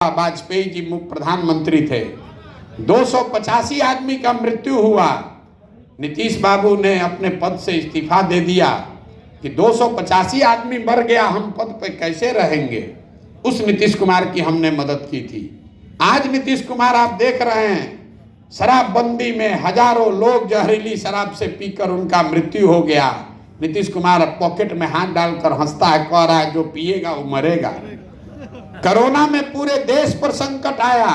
वाजपेयी जी मुख्य प्रधानमंत्री थे। 285 आदमी का मृत्यु हुआ। नीतीश बाबू ने अपने पद से इस्तीफा दे दिया कि 285 आदमी मर गया, हम पद पे कैसे रहेंगे। उस नीतीश कुमार की हमने मदद की थी। आज नीतीश कुमार आप देख रहे हैं, शराबबंदी में हजारों लोग जहरीली शराब से पीकर उनका मृत्यु हो गया। नीतीश कुमार पॉकेट में हाथ डालकर हंसता है, कह रहा है जो पिएगा वो मरेगा। कोरोना में पूरे देश पर संकट आया,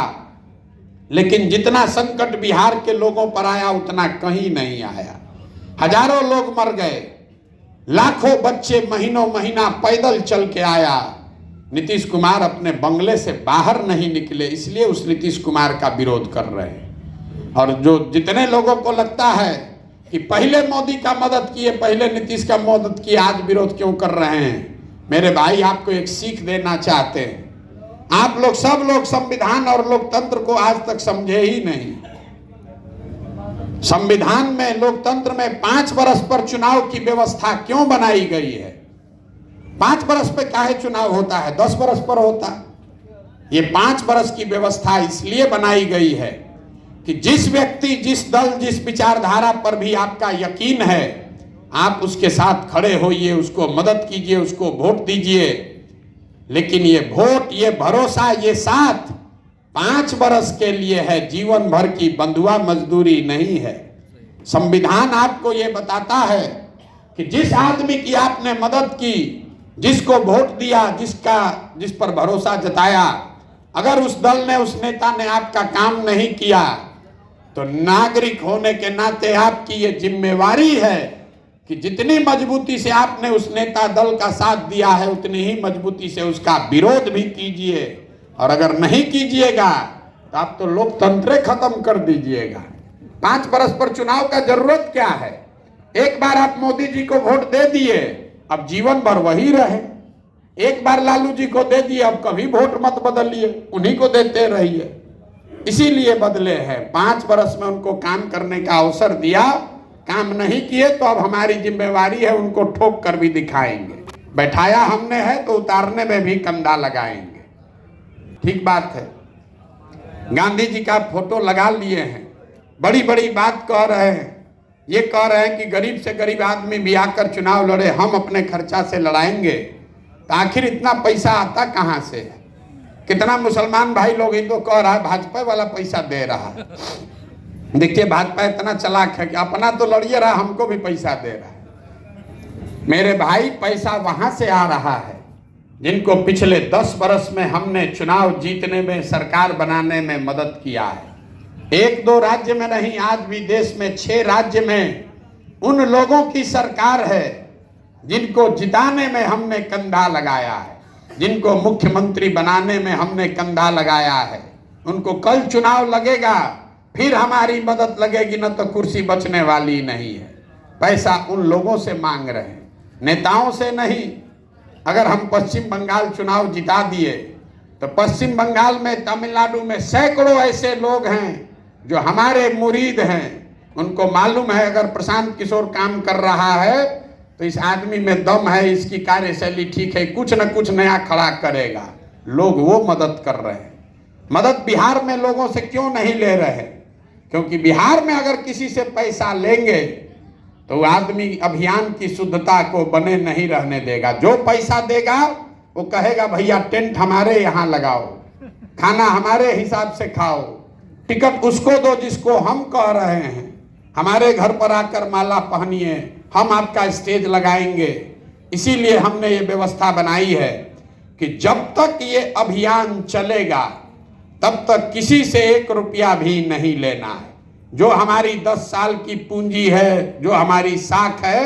लेकिन जितना संकट बिहार के लोगों पर आया उतना कहीं नहीं आया। हजारों लोग मर गए, लाखों बच्चे महीनों महीना पैदल चल के आया। नीतीश कुमार अपने बंगले से बाहर नहीं निकले, इसलिए उस नीतीश कुमार का विरोध कर रहे हैं। और जो जितने लोगों को लगता है कि पहले मोदी का मदद किए, पहले नीतीश का मदद किए, आज विरोध क्यों कर रहे हैं, मेरे भाई आपको एक सीख देना चाहते हैं। आप लोग सब लोग संविधान और लोकतंत्र को आज तक समझे ही नहीं। संविधान में, लोकतंत्र में 5 वर्ष पर चुनाव की व्यवस्था क्यों बनाई गई है? 5 वर्ष पे काहे चुनाव होता है, 10 वर्ष पर होता। ये 5 वर्ष की व्यवस्था इसलिए बनाई गई है कि जिस व्यक्ति, जिस दल, जिस विचारधारा पर भी आपका यकीन है, आप उसके साथ खड़े होइए, उसको मदद कीजिए, उसको वोट दीजिए। लेकिन ये वोट, ये भरोसा, ये साथ 5 वर्ष के लिए है, जीवन भर की बंधुआ मजदूरी नहीं है। संविधान आपको ये बताता है कि जिस आदमी की आपने मदद की, जिसको वोट दिया, जिस पर भरोसा जताया, अगर उस दल ने, उस नेता ने आपका काम नहीं किया, तो नागरिक होने के नाते आपकी ये जिम्मेवारी है कि जितनी मजबूती से आपने उस नेता दल का साथ दिया है, उतनी ही मजबूती से उसका विरोध भी कीजिए। और अगर नहीं कीजिएगा तो आप तो लोकतंत्र खत्म कर दीजिएगा। 5 वर्ष पर चुनाव का जरूरत क्या है? एक बार आप मोदी जी को वोट दे दिए, अब जीवन भर वही रहे। एक बार लालू जी को दे दिए, अब कभी वोट मत बदलिए, उन्हीं को देते रहिए। इसीलिए बदले हैं। 5 वर्ष में उनको काम करने का अवसर दिया, काम नहीं किए तो अब हमारी जिम्मेवारी है उनको ठोक कर भी दिखाएंगे। बैठाया हमने है तो उतारने में भी कंधा लगाएंगे। ठीक बात है। गांधी जी का फोटो लगा लिए हैं, बड़ी बड़ी बात कह रहे हैं। ये कह रहे हैं कि गरीब से गरीब आदमी भी आकर चुनाव लड़े, हम अपने खर्चा से लड़ाएंगे। तो आखिर इतना पैसा आता कहाँ से? कितना मुसलमान भाई लोग ही तो कह रहा है भाजपा वाला पैसा दे रहा है। देखिए भाजपा इतना चालाक है कि अपना तो लड़िए रहा, हमको भी पैसा दे रहा है। मेरे भाई, पैसा वहां से आ रहा है जिनको पिछले 10 वर्ष में हमने चुनाव जीतने में, सरकार बनाने में मदद किया है। 1-2 राज्य में नहीं, आज भी देश में 6 राज्य में उन लोगों की सरकार है जिनको जिताने में हमने कंधा लगाया है, जिनको मुख्यमंत्री बनाने में हमने कंधा लगाया है। उनको कल चुनाव लगेगा, फिर हमारी मदद लगेगी, न तो कुर्सी बचने वाली नहीं है। पैसा उन लोगों से मांग रहे हैं, नेताओं से नहीं। अगर हम पश्चिम बंगाल चुनाव जिता दिए तो पश्चिम बंगाल में, तमिलनाडु में सैकड़ों ऐसे लोग हैं जो हमारे मुरीद हैं। उनको मालूम है अगर प्रशांत किशोर काम कर रहा है तो इस आदमी में दम है, इसकी कार्यशैली ठीक है, कुछ न कुछ नया खड़ा करेगा। लोग वो मदद कर रहे हैं। मदद बिहार में लोगों से क्यों नहीं ले रहे? क्योंकि बिहार में अगर किसी से पैसा लेंगे तो आदमी अभियान की शुद्धता को बने नहीं रहने देगा। जो पैसा देगा वो कहेगा भैया टेंट हमारे यहाँ लगाओ, खाना हमारे हिसाब से खाओ, टिकट उसको दो जिसको हम कह रहे हैं, हमारे घर पर आकर माला पहनिए, हम आपका स्टेज लगाएंगे। इसीलिए हमने ये व्यवस्था बनाई है कि जब तक ये अभियान चलेगा तब तक किसी से 1 रुपया भी नहीं लेना है। जो हमारी 10 साल की पूंजी है, जो हमारी साख है,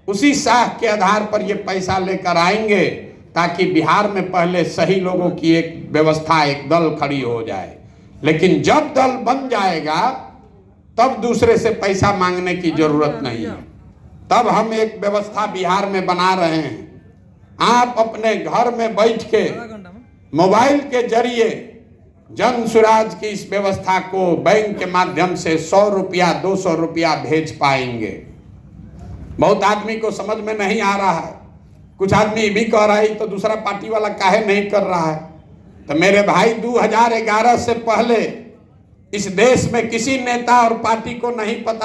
उसी साख के आधार पर ये पैसा लेकर आएंगे ताकि बिहार में पहले सही लोगों की एक व्यवस्था, एक दल खड़ी हो जाए। लेकिन जब दल बन जाएगा तब दूसरे से पैसा मांगने की जरूरत नहीं है। तब हम एक व्यवस्था बिहार में बना रहे हैं। आप अपने घर में बैठ के मोबाइल के जरिए जन सुराज की इस व्यवस्था को बैंक के माध्यम से 100 रुपया, 200 रुपया भेज पाएंगे। बहुत आदमी को समझ में नहीं आ रहा है। कुछ आदमी भी कह रहा है तो दूसरा पार्टी वाला काहे नहीं कर रहा है। तो मेरे भाई 2011 से पहले इस देश में किसी नेता और पार्टी को नहीं पता